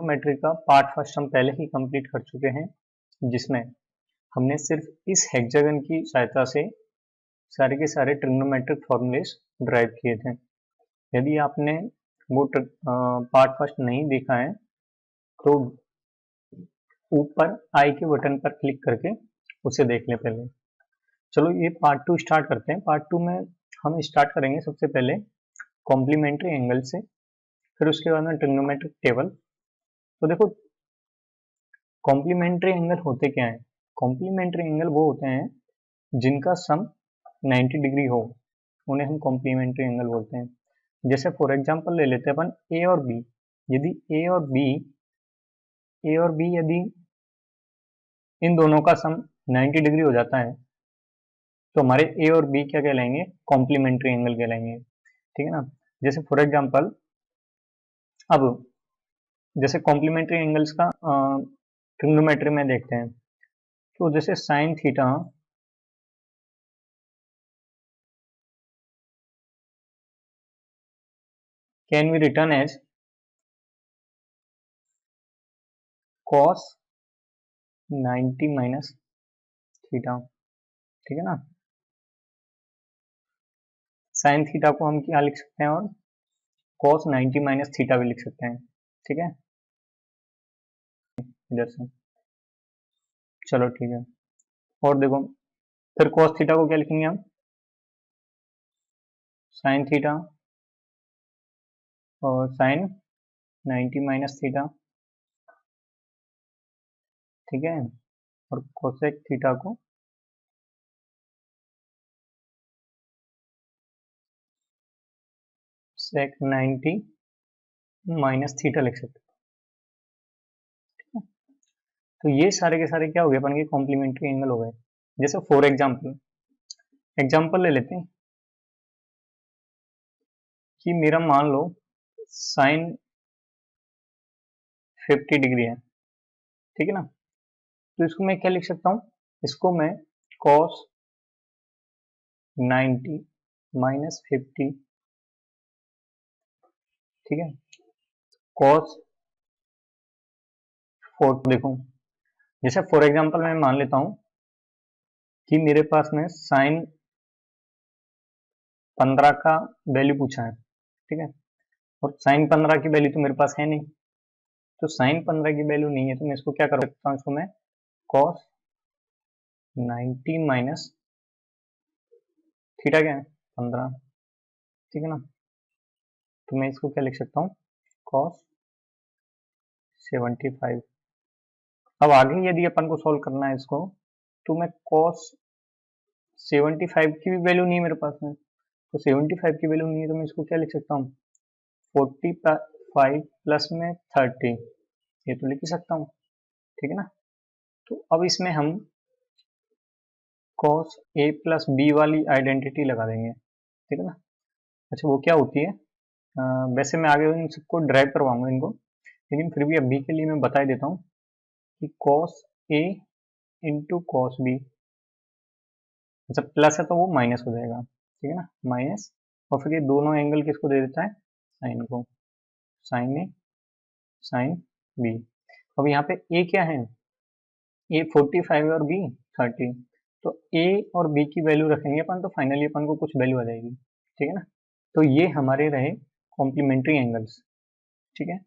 Trigonometry का part first हम पहले ही कंप्लीट कर चुके हैं, जिसमें हमने सिर्फ इस हेक्सागन की सहायता से सारे के सारे ट्रिग्नोमेट्रिक फॉर्मूलेस ड्राइव किए थे। यदि आपने वो पार्ट फर्स्ट नहीं देखा है तो ऊपर आई के बटन पर क्लिक करके उसे देख लें पहले। चलो ये पार्ट 2 स्टार्ट करते हैं। पार्ट 2 में हम स्टार्ट करेंगे सबसे पहले कॉम्प्लीमेंट्री एंगल से, फिर उसके बाद में ट्रिग्नोमेट्रिक टेबल। तो देखो कॉम्प्लीमेंट्री एंगल होते क्या हैं? कॉम्प्लीमेंट्री एंगल वो होते हैं जिनका सम 90 डिग्री हो, उन्हें हम कॉम्प्लीमेंट्री एंगल बोलते हैं। जैसे फॉर एग्जांपल ले लेते हैं अपन ए और बी। यदि ए और बी यदि इन दोनों का सम 90 डिग्री हो जाता है तो हमारे ए और बी क्या कहलाएंगे? कॉम्प्लीमेंट्री एंगल कहलाएंगे। ठीक है ना। जैसे फॉर एग्जांपल अब जैसे कॉम्प्लीमेंट्री एंगल्स का ट्रिग्नोमेट्री में देखते हैं, तो जैसे sine theta can be written as cos 90 minus theta. ठीक है ना। साइन थीटा को हम क्या लिख सकते हैं और cos 90 माइनस थीटा भी लिख सकते हैं। ठीक है, इधर से। चलो ठीक है। और देखो फिर cos थीटा को क्या लिखेंगे हम? साइन थीटा और साइन 90 माइनस थीटा। ठीक है। और कोसेक थीटा को सेक 90 माइनस थीटा लिख सकते हैं। तो ये सारे के सारे क्या हो गए अपन के कॉम्प्लीमेंट्री एंगल हो गए। जैसे फॉर एग्जाम्पल ले लेते हैं कि मेरा मान लो साइन 50 डिग्री है। ठीक है ना। तो इसको मैं क्या लिख सकता हूँ? इसको मैं cos 90 माइनस 50, ठीक है, cos 40। देखो जैसे फॉर एग्जांपल मैं मान लेता हूँ कि मेरे पास में साइन 15 का वैल्यू पूछा है। ठीक है। और साइन 15 की वैल्यू तो मेरे पास है नहीं, तो साइन 15 की वैल्यू नहीं है तो मैं इसको क्या कर सकता हूँ? इसको मैं cos 90 माइनस थीटा क्या है? 15। ठीक है ना। तो मैं इसको क्या लिख सकता हूँ? cos 75। अब आगे यदि अपन को सॉल्व करना है इसको, तो मैं cos 75 की भी वैल्यू नहीं है मेरे पास में, तो 75 की वैल्यू नहीं है तो मैं इसको क्या लिख सकता हूँ? 45 प्लस में 30, ये तो लिख ही सकता हूँ। ठीक है ना। तो अब इसमें हम cos a प्लस बी वाली आइडेंटिटी लगा देंगे। ठीक है ना। अच्छा वो क्या होती है? वैसे मैं आगे इन सबको ड्राइव करवाऊंगा इनको, लेकिन फिर भी अभी के लिए मैं बता देता हूँ कि cos a into cos b, अच्छा प्लस है तो वो माइनस हो जाएगा। ठीक है ना, माइनस। और फिर ये दोनों एंगल किसको दे देता है? साइन को, साइन ए साइन बी। अब यहाँ पे ए क्या है? ए 45 और बी 30। तो ए और बी की वैल्यू रखेंगे अपन तो फाइनली अपन को कुछ वैल्यू आ जाएगी। ठीक है ना। तो ये हमारे रहे कॉम्प्लीमेंट्री एंगल्स। ठीक है।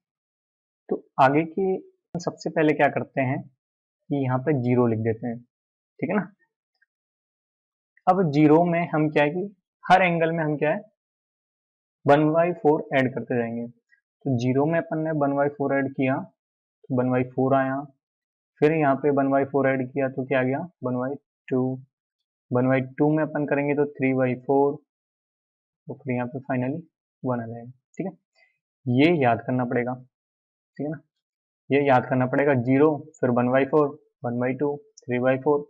तो आगे की सबसे पहले क्या करते हैं कि यहाँ पे जीरो लिख देते हैं। ठीक है ना। अब जीरो में हम क्या है कि हर एंगल में हम क्या है 1/4 ऐड करते जाएंगे। तो जीरो में अपन ने 1/4 ऐड किया तो 1/4 आया, फिर यहाँ पे 1/4 ऐड किया तो क्या आ गया? 1/2। 1/2 में अपन करेंगे तो 3/4, तो फिर यहाँ पे फाइनली 1 आ जाएगा। ठीक है। ये याद करना पड़ेगा। ठीक है ना। ये याद करना पड़ेगा, जीरो फिर 1/4, 1/2, 3/4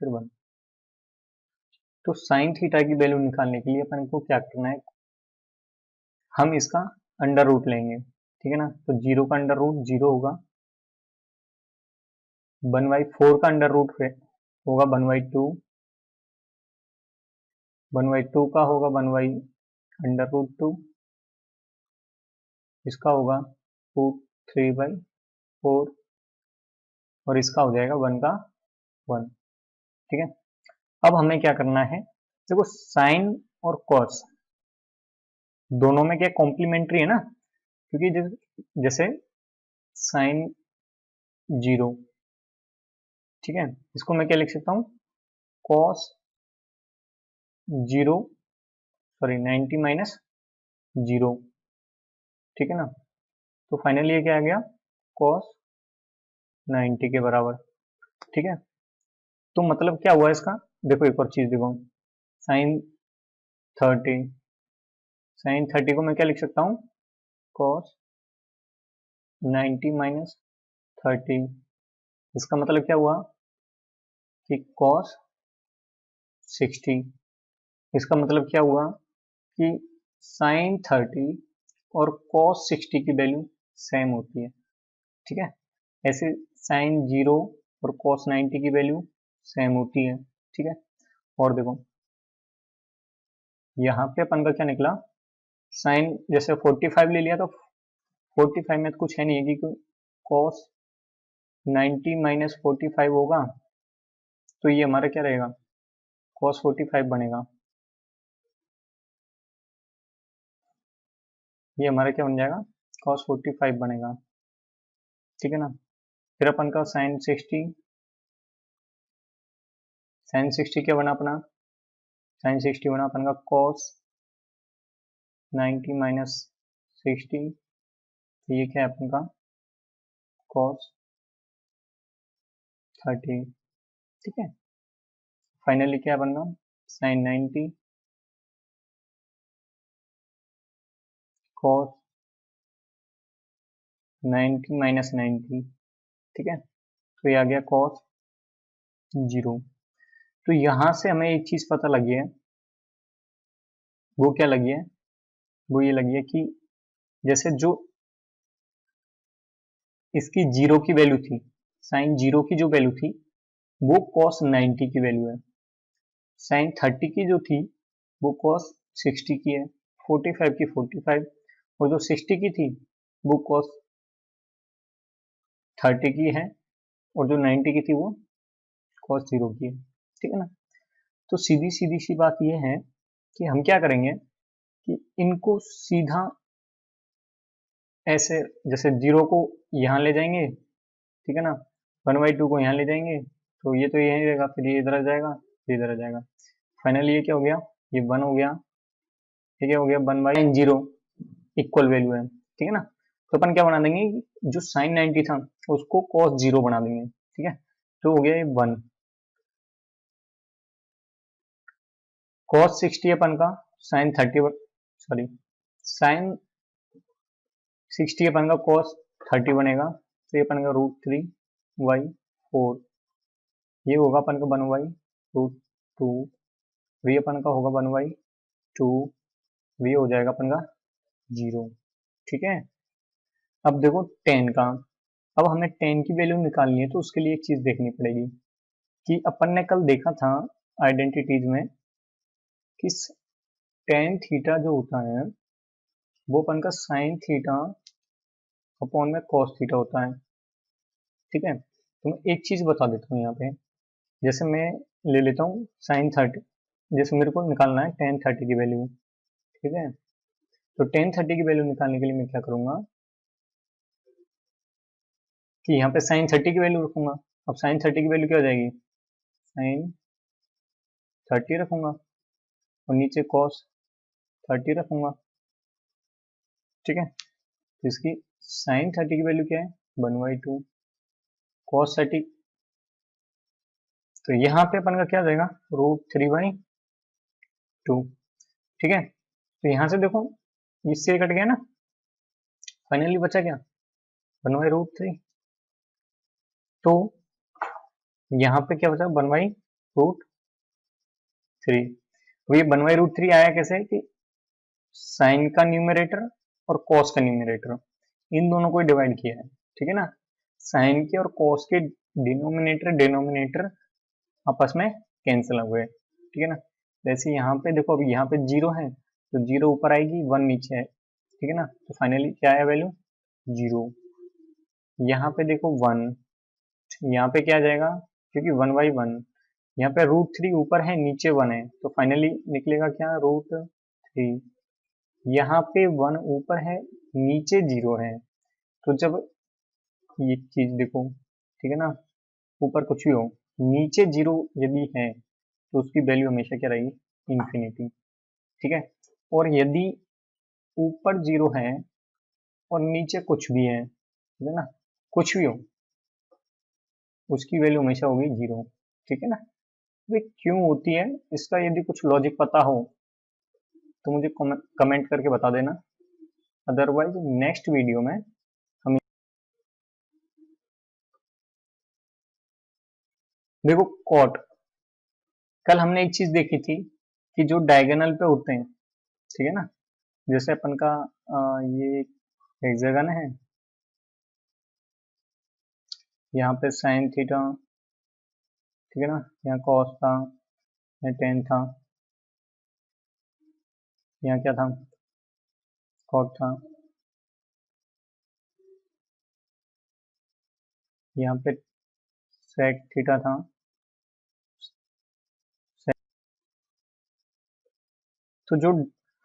फिर 1। तो साइन थीटा की वैल्यू निकालने के लिए अपन को क्या करना है? हम इसका अंडर रूट लेंगे। ठीक है ना। तो जीरो का अंडर रूट जीरो होगा, 1/4 का अंडर रूट होगा 1/2, 1/2 का होगा 1/√2, इसका होगा 3/2। 4 और इसका हो जाएगा 1 का 1। ठीक है, अब हमें क्या करना है, देखो साइन और कॉस दोनों में क्या कॉम्प्लीमेंट्री है ना, क्योंकि जैसे साइन 0, ठीक है, इसको मैं क्या लिख सकता हूँ, कॉस 0 सॉरी 90 माइनस 0। ठीक है ना, तो फाइनली ये क्या आ गया, कॉस 90 के बराबर। ठीक है, तो मतलब क्या हुआ इसका, देखो एक और चीज देखो, साइन 30, साइन 30 को मैं क्या लिख सकता हूँ, कॉस 90 माइनस 30। इसका मतलब क्या हुआ कि कॉस 60। इसका मतलब क्या हुआ कि साइन 30 और कॉस 60 की वैल्यू सेम होती है। ठीक है, ऐसे साइन 0 और कॉस 90 की वैल्यू सेम होती है। ठीक है, और देखो यहाँ पे अपन का क्या निकला, साइन जैसे 45 ले लिया तो 45 में तो कुछ है नहीं है कि कॉस 90 माइनस 45 होगा, तो ये हमारा क्या रहेगा, कॉस 45 बनेगा। ये हमारा क्या बन जाएगा, कॉस 45 बनेगा। ठीक है ना, फिर अपन का साइन 60, साइन 60 क्या बना अपना, साइन 60 बना अपन का कॉस 90 माइनस 60। तो ये क्या है अपन का, कॉस 30। ठीक है, फाइनली क्या बनना, साइन 90 कॉस 90 माइनस 90। ठीक है, तो ये आ गया कॉस 0। तो यहां से हमें एक चीज पता लगी है, वो क्या लगी है, वो ये लगी है कि जैसे जो इसकी 0 की वैल्यू थी, साइन 0 की जो वैल्यू थी वो कॉस 90 की वैल्यू है, साइन 30 की जो थी वो कॉस 60 की है, 45 की 45, और जो 60 की थी वो कॉस 30 की है, और जो 90 की थी वो कॉस 0 की है। ठीक है ना, तो सीधी सीधी सी बात ये है कि हम क्या करेंगे कि इनको सीधा ऐसे, जैसे 0 को यहाँ ले जाएंगे, ठीक है ना, 1/2 को यहाँ ले जाएंगे, तो ये तो यही रहेगा, फिर ये इधर आ जाएगा, फिर इधर आ जाएगा, फाइनली ये क्या हो गया, ये 1 हो गया। ठीक है, हो गया 1/0 इक्वल वैल्यू है। ठीक है ना, तो अपन क्या बना देंगे, जो साइन 90 था उसको कॉस 0 बना देंगे। ठीक है, तो हो गया ये 1, कॉस 60 अपन का साइन 30 सॉरी साइन 60 अपन का कॉस 30 बनेगा, तो ये अपन का √3/4, ये होगा अपन का 1/√2, वी अपन का होगा 1/2, वी हो जाएगा अपन का 0। ठीक है, अब देखो टेन का, अब हमें टेन की वैल्यू निकालनी है, तो उसके लिए एक चीज देखनी पड़ेगी कि अपन ने कल देखा था आइडेंटिटीज में कि टेन थीटा जो होता है वो अपन का साइन थीटा अपॉन में कॉस थीटा होता है। ठीक है, तो मैं एक चीज बता देता हूँ यहाँ पे, जैसे मैं ले लेता हूँ साइन 30, जैसे मेरे को निकालना है टेन 30 की वैल्यू। ठीक है, तो टेन 30 की वैल्यू निकालने के लिए मैं क्या करूंगा कि यहाँ पे साइन 30 की वैल्यू रखूंगा। अब साइन 30 की वैल्यू क्या हो जाएगी, साइन 30 रखूंगा, और नीचे कॉस 30 रखूंगा। ठीक है, तो इसकी साइन 30 की वैल्यू क्या है, 1/2 कॉस 30, तो यहाँ पे अपन का क्या आ जाएगा, √3/2। ठीक है, तो यहाँ से देखो इससे कट गया ना, फाइनली बचा क्या, 1/√3। तो यहाँ पे क्या बचा, 1/√3। तो ये 1/√3 आया कैसे कि साइन का न्यूमरेटर और कॉस का न्यूमरेटर इन दोनों को डिवाइड किया है। ठीक है ना, साइन के और कॉस के डिनोमिनेटर आपस में कैंसिल हो गए। ठीक है ना, जैसे यहाँ पे देखो, अभी यहाँ पे 0 है तो 0 ऊपर आएगी, 1 नीचे है। ठीक है ना, तो फाइनली क्या है वैल्यू, 0। यहाँ पे देखो 1, यहाँ पे क्या आ जाएगा, क्योंकि 1/1, यहाँ पे √3 ऊपर है नीचे 1 है, तो फाइनली निकलेगा क्या, √3। यहाँ पे 1 ऊपर है नीचे 0 है, तो जब ये चीज देखो, ठीक है ना, ऊपर कुछ भी हो, नीचे 0 यदि है तो उसकी वैल्यू हमेशा क्या रहेगी, इन्फिनिटी। ठीक है, और यदि ऊपर 0 है और नीचे कुछ भी है, ठीक है ना, कुछ भी हो, उसकी वैल्यू हमेशा होगी 0। ठीक है ना, वे क्यों होती है, इसका यदि कुछ लॉजिक पता हो तो मुझे कमेंट करके बता देना, अदरवाइज नेक्स्ट वीडियो में हम देखो कॉट, कल हमने एक चीज देखी थी कि जो डायगोनल पे होते हैं, ठीक है ना, जैसे अपन का ये हेक्सागन है, यहाँ पे साइन थीटा, ठीक है ना, यहाँ कॉस था, यहाँ टेन था, यहाँ क्या था, कॉट था, यहाँ पे सेक थीटा था। तो जो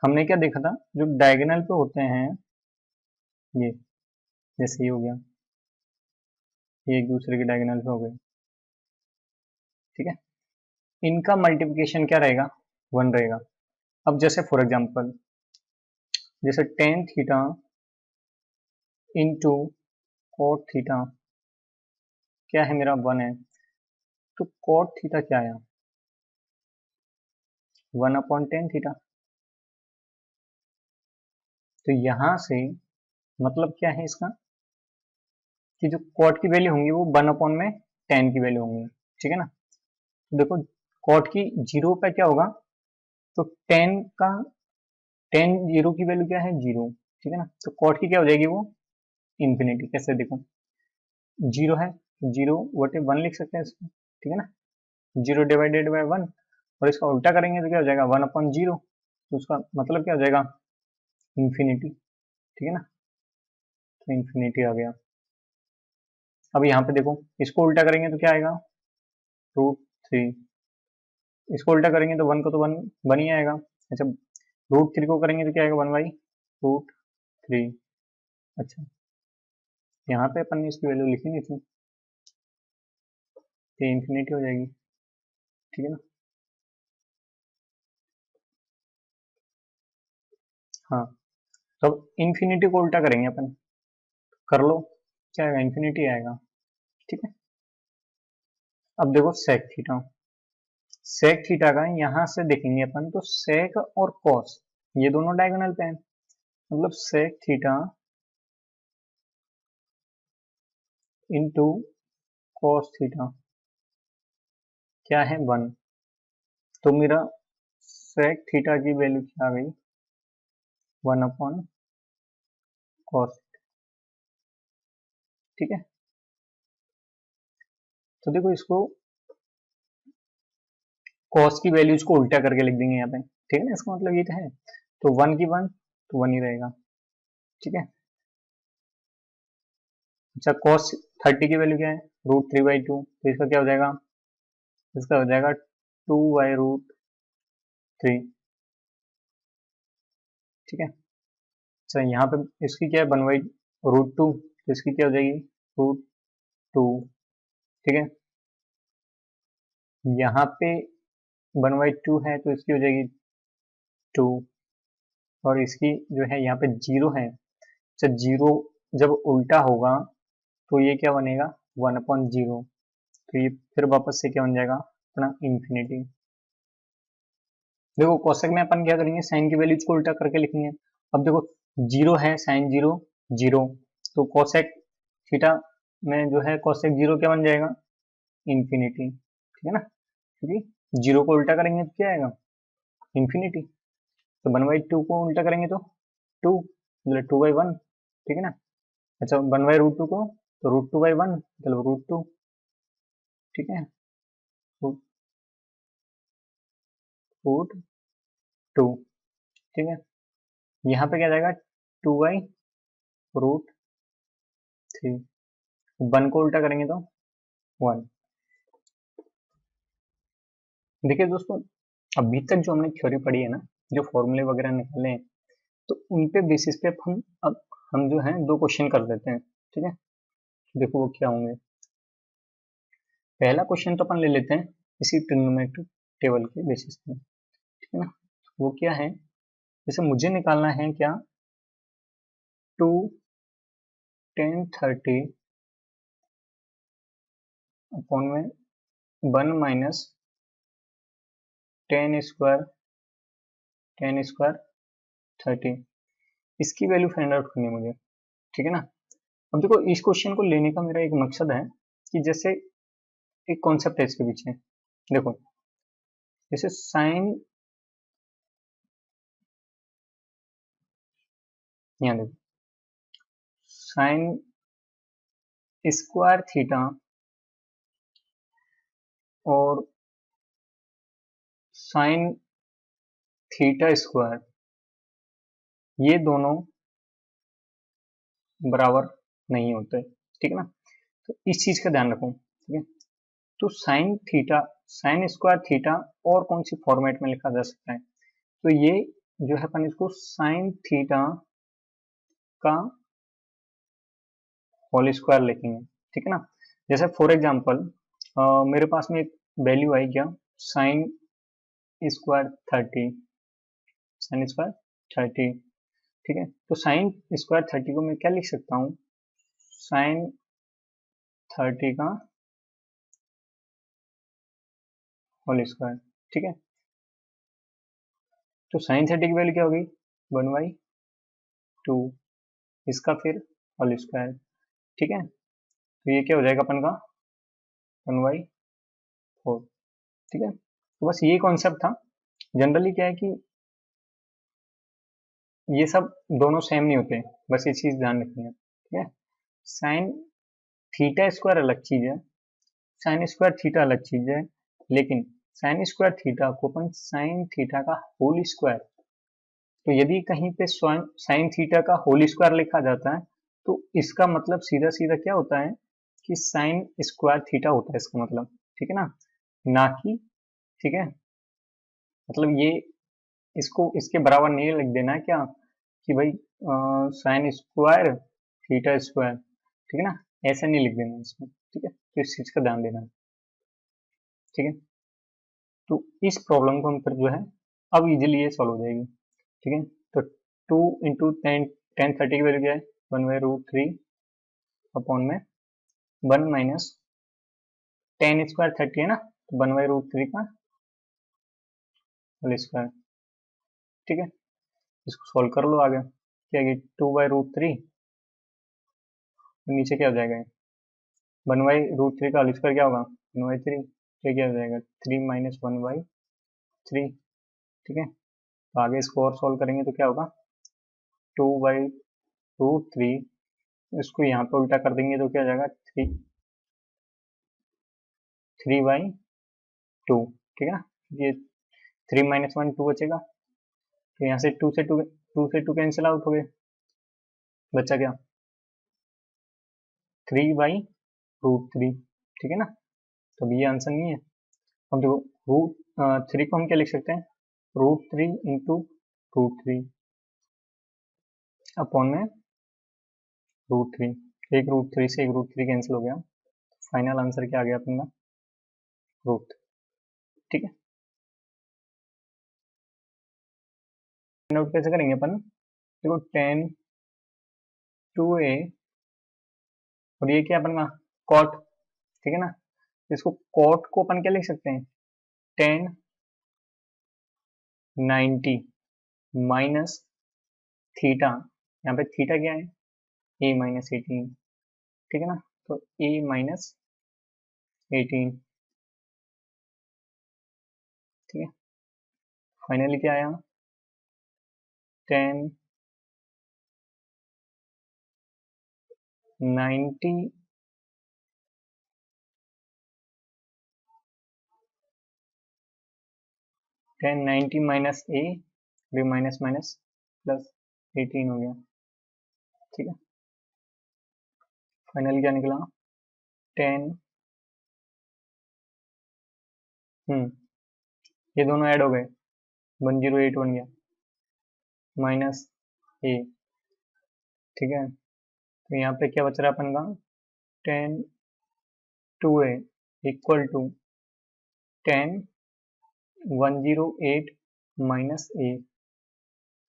हमने क्या देखा था, जो डायगोनल पे होते हैं, ये जैसे ये हो गया, ये एक दूसरे के डायगोनल पे हो गए, ठीक है, इनका मल्टीप्लिकेशन क्या रहेगा, 1 रहेगा। अब जैसे फॉर एग्जांपल, जैसे tan theta into cot theta क्या है मेरा, 1 है, तो कोट थीटा क्या आया, 1/10 थीटा। तो यहां से मतलब क्या है इसका, कि जो कॉट की वैल्यू होंगी वो 1/10 की वैल्यू होंगी। ठीक है ना, तो देखो कॉट की 0 पे क्या होगा, तो 10 का 10 0 की वैल्यू क्या है, 0। ठीक है ना, तो कॉट की क्या हो जाएगी वो, इन्फिनिटी। कैसे देखो, 0 है, 0/1 लिख सकते हैं इसको, ठीक है ना, 0/1, और इसका उल्टा करेंगे तो क्या हो जाएगा, 1/0, तो उसका मतलब क्या हो जाएगा, इन्फिनिटी। ठीक है ना, तो इन्फिनिटी आ गया। अब यहाँ पे देखो, इसको उल्टा करेंगे तो क्या आएगा, √3, इसको उल्टा करेंगे तो 1 को तो 1 1 ही आएगा। अच्छा, √3 को करेंगे तो क्या आएगा, 1/√3। अच्छा, यहाँ पे अपन ने इसकी वैल्यू लिखी नहीं थी, ये इन्फिनिटी हो जाएगी। ठीक है ना, हाँ, तो अब इन्फिनिटी को उल्टा करेंगे अपन, कर लो, क्या आएगा, इन्फिनिटी आएगा। ठीक है, अब देखो सेक थीटा, सेक थीटा का यहाँ से देखेंगे अपन, तो सेक और कॉस ये दोनों डायगोनल पे हैं, मतलब sec theta into cos theta क्या है, 1। तो मेरा सेक थीटा की वैल्यू क्या आ गई, 1/cos। ठीक है, तो देखो इसको कॉस की वैल्यूज को उल्टा करके लिख देंगे यहाँ पे, ठीक है ना, इसका मतलब ये तो है, तो 1 की 1 तो 1 ही रहेगा। ठीक है, अच्छा कॉस 30 की वैल्यू क्या है, √3/2, तो इसका क्या हो जाएगा, इसका हो जाएगा 2/√3। ठीक है, अच्छा यहाँ पे इसकी क्या है, 1/√2, तो इसकी क्या हो जाएगी, √2। ठीक है, यहाँ पे 1/2 है तो इसकी हो जाएगी 2, और इसकी जो है यहाँ पे 0 है, अच्छा 0 जब उल्टा होगा तो ये क्या बनेगा, 1/0, तो ये फिर वापस से क्या बन जाएगा, अपना इन्फिनिटी। देखो कोसेक में अपन क्या करेंगे, साइन की वैल्यूज को उल्टा करके लिखेंगे। अब देखो 0 है, साइन 0 0, तो कोसेक थीटा में जो है कोसेक 0 क्या बन जाएगा, इन्फिनिटी। ठीक है ना, क्योंकि 0 को उल्टा करेंगे तो क्या आएगा, इन्फिनिटी। तो 1/2 को उल्टा करेंगे तो 2, मतलब 2/1। ठीक है ना, अच्छा 1/√2 को तो √2/1 मतलब √2। ठीक है, √2। ठीक है, यहाँ पे क्या जाएगा, 2/√3। 1 को उल्टा करेंगे तो 1। देखिए दोस्तों, अभी तक जो हमने थ्योरी पढ़ी है ना, जो फॉर्मूले वगैरह निकाले हैं, तो उनके बेसिस पे हम जो है 2 क्वेश्चन कर देते हैं। ठीक है, देखो वो क्या होंगे। पहला क्वेश्चन तो अपन ले लेते हैं इसी ट्रिग्नोमेट्रिक टेबल के बेसिस पे। ठीक है ना, वो क्या है, जैसे मुझे निकालना है क्या, 2 10 30 अपॉन में 1 माइनस 10 स्क्वायर 30, इसकी वैल्यू फाइंड आउट करनी है मुझे। ठीक है ना, अब देखो इस क्वेश्चन को लेने का मेरा एक मकसद है कि जैसे एक कॉन्सेप्ट है इसके पीछे। देखो जैसे साइन, यहाँ देखो साइन स्क्वायर थीटा और साइन थीटा स्क्वायर, ये दोनों बराबर नहीं होते। ठीक है ना, तो इस चीज का ध्यान रखो। ठीक है, तो sine theta, sine square theta और कौन सी फॉर्मेट में लिखा जा सकता है, तो ये जो है अपन इसको साइन थीटा का होल स्क्वायर लिखेंगे। ठीक है ना, जैसे फॉर एग्जांपल मेरे पास में एक वैल्यू आई क्या, साइन स्क्वायर 30, साइन स्क्वायर 30। ठीक है, तो साइन स्क्वायर 30 को मैं क्या लिख सकता हूँ, साइन 30 का होल स्क्वायर। ठीक है, तो साइन 30 की वैल्यू क्या होगी, 1/2, इसका फिर होल स्क्वायर। ठीक है, तो ये क्या हो जाएगा अपन का 1/4। ठीक है, तो बस ये कॉन्सेप्ट था। जनरली क्या है कि ये सब दोनों सेम नहीं होते, बस ये चीज ध्यान रखनी है। ठीक है, साइन थीटा स्क्वायर अलग चीज है, साइन स्क्वायर थीटा अलग चीज है, लेकिन साइन स्क्वायर थीटा को अपन साइन थीटा का होल स्क्वायर, तो यदि कहीं पे साइन थीटा का होल स्क्वायर लिखा जाता है तो इसका मतलब सीधा सीधा क्या होता है कि साइन स्क्वायर थीटा होता है इसका मतलब। ठीक है ना कि, ठीक है, मतलब ये इसको इसके बराबर नहीं लिख देना है क्या कि भाई साइन स्क्वायर थीटा स्क्वायर। ठीक है ना, ऐसा नहीं लिख देना इसको। ठीक है, तो इस चीज का ध्यान देना। ठीक है, तो इस प्रॉब्लम को हम फिर जो है अब इजीली ये सॉल्व हो जाएगी। ठीक है, तो 2 × 10 10 30 की वैल्यू क्या है, 1/√3 अपॉन में 1 माइनस 10 स्क्वायर 30 है ना, तो 1/√3 का होल स्क्वायर। ठीक है, इसको सॉल्व कर लो आगे, क्या 2/√3, नीचे क्या हो जाएगा, 1/√3 का होल स्क्वायर क्या होगा 1/3, तो क्या हो जाएगा 3 माइनस 1/3। ठीक है, तो आगे इसको और सॉल्व करेंगे तो क्या होगा 2/√3, इसको यहाँ पे उल्टा कर देंगे तो क्या हो जाएगा 3/2। ठीक है ना, ये 3 माइनस 1 2 बचेगा, तो यहाँ से 2 कैंसिल आउट हो गए, बचा क्या 3/√3। ठीक है ना, तो ये आंसर नहीं है। हम देखो √3 को हम क्या लिख सकते हैं, √3 इंटू √3 अपॉन में √3, एक √3 से एक √3 कैंसिल हो गया, फाइनल आंसर क्या आ गया अपना रूट। ठीक है, नोट कैसे करेंगे अपन, देखो 10 2a और ये क्या अपन का कॉट। ठीक है ना, इसको कॉट को अपन क्या लिख सकते हैं 10 90 माइनस थीटा, यहाँ पे थीटा क्या है a-18। ठीक है ना, तो a-18। ठीक है, फाइनली क्या आया 10 90 माइनस a, भी माइनस माइनस प्लस 18 हो गया। ठीक है, फाइनली क्या निकला 10 ये दोनों ऐड हो गए, 108 बन गया, माइनस ए, ठीक है। तो यहाँ पे क्या बच रहा है अपन का, 10 2a इक्वल टू 10 108 माइनस ए,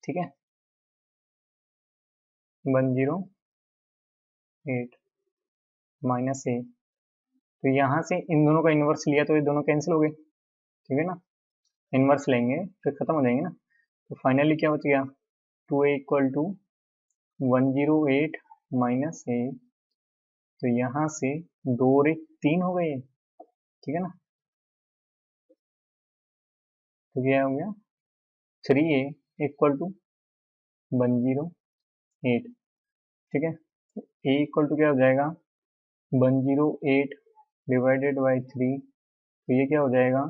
ठीक है, 108 माइनस ए। तो यहाँ से इन दोनों का इन्वर्स लिया तो ये दोनों कैंसिल हो गए, ठीक है ना, इन्वर्स लेंगे फिर खत्म हो जाएंगे ना। तो फाइनली क्या बच गया, 2a इक्वल टू 108 माइनस ए। तो यहाँ से 2 और 1 3 हो गए, ठीक है ना। तो क्या हो गया, 3a इक्वल टू 108, ठीक है। तो a इक्वल टू क्या हो जाएगा, 108 डिवाइडेड बाई 3, तो ये क्या हो जाएगा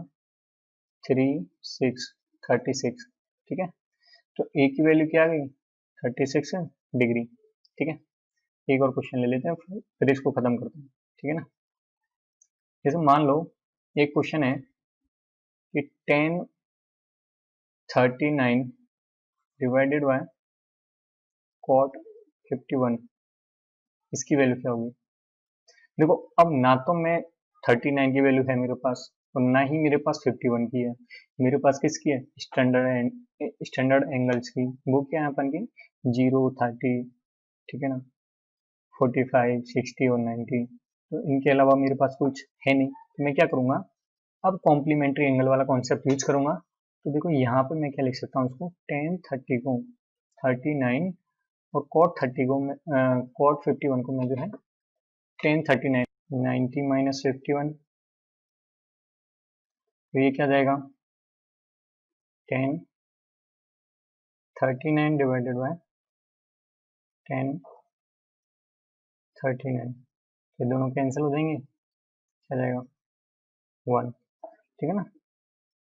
36, ठीक है। तो a की वैल्यू क्या आ गई, 36 डिग्री, ठीक है। एक और क्वेश्चन ले लेते हैं फिर इसको खत्म करते हैं, ठीक है ना। जैसे मान लो एक क्वेश्चन है कि 1039 डिवाइडेड बाय cot 51, इसकी वैल्यू क्या होगी। देखो अब ना तो मैं 39 की वैल्यू है मेरे पास और ना ही मेरे पास 51 की है, मेरे पास किसकी है, स्टैंडर्ड एंगल्स की। वो क्या है अपन की 0 30, ठीक है ना, 45 60 और 90। तो इनके अलावा मेरे पास कुछ है नहीं, तो मैं क्या करूँगा, अब कॉम्प्लीमेंट्री एंगल वाला कॉन्सेप्ट यूज करूँगा। तो देखो यहाँ पे मैं क्या लिख सकता हूँ उसको, 1030 को 39 और cot 30 को मैं cot 51 को मैं जो है 1039 90 माइनस 51, तो ये क्या जाएगा 1039 डिवाइडेड बाय 1039, ये दोनों कैंसिल हो जाएंगे, क्या जाएगा 1, ठीक है ना।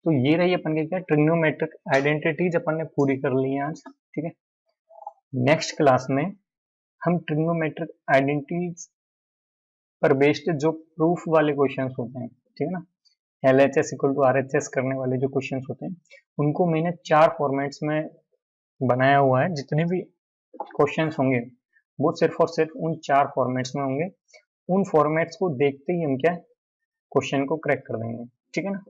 तो ये रही अपन के क्या ट्रिग्नोमेट्रिक आइडेंटिटीज अपन ने पूरी कर ली है आज, ठीक है। नेक्स्ट क्लास में हम ट्रिग्नोमेट्रिक आइडेंटिटीज पर बेस्ड जो प्रूफ वाले क्वेश्चंस होते हैं, ठीक है ना, LHS इक्वल टू RHS करने वाले जो क्वेश्चंस होते हैं, उनको मैंने 4 फॉर्मेट्स में बनाया हुआ है। जितने भी क्वेश्चंस होंगे वो सिर्फ और सिर्फ उन 4 फॉर्मेट्स में होंगे। उन फॉर्मेट्स को देखते ही हम क्या क्वेश्चन को क्रैक कर देंगे, ठीक है ना।